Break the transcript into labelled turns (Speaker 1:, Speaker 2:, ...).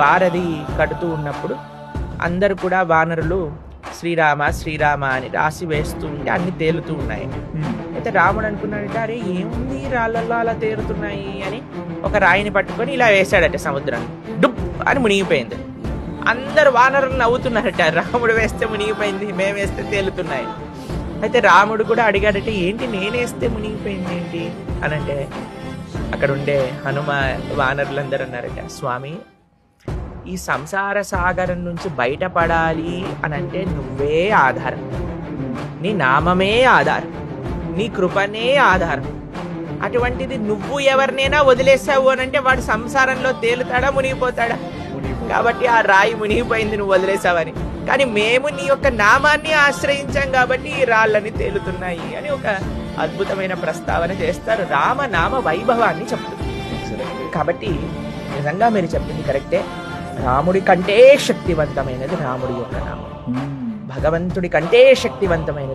Speaker 1: వారధి కడుతూ ఉన్నప్పుడు అందరూ కూడా వానరులు శ్రీరామ శ్రీరామ అని రాసి వేస్తూ ఉంటే అన్ని తేలుతూ ఉన్నాయి. అయితే రాముడు అనుకున్నాడట, అరే ఏముంది రాళ్ళల్లో అలా తేలుతున్నాయి అని ఒక రాయిని పట్టుకొని ఇలా వేశాడట సముద్రాన్ని. డుప్ అని మునిగిపోయింది. అందరు వానరులు నవ్వుతున్నారట, రాముడు వేస్తే మునిగిపోయింది, మేము వేస్తే తేలుతున్నాయి. అయితే రాముడు కూడా అడిగాడట, ఏంటి నేనేస్తే మునిగిపోయింది ఏంటి అని. అంటే అక్కడ ఉండే హనుమ వానరులందరూ అన్నారట, స్వామి ఈ సంసార సాగరం నుంచి బయటపడాలి అని అంటే నువ్వే ఆధారం, నీ నామమే ఆధారం, నీ కృపనే ఆధారం. అటువంటిది నువ్వు ఎవరినైనా వదిలేసావు అని అంటే వాడు సంసారంలో తేలుతాడా మునిగిపోతాడా? కాబట్టి ఆ రాయి మునిగిపోయింది నువ్వు వదిలేసావని. కానీ మేము నీ యొక్క నామాన్ని ఆశ్రయించాం కాబట్టి ఈ రాళ్ళని తేలుతున్నాయి అని ఒక అద్భుతమైన ప్రస్తావన చేస్తారు. రామనామ వైభవాన్ని చెప్తుంది. కాబట్టి నిజంగా మీరు చెప్పింది కరెక్టే. రాముడి కంటే శక్తివంతమైనది రాముడి యొక్క నామం, భగవంతుడి కంటే శక్తివంతమైనది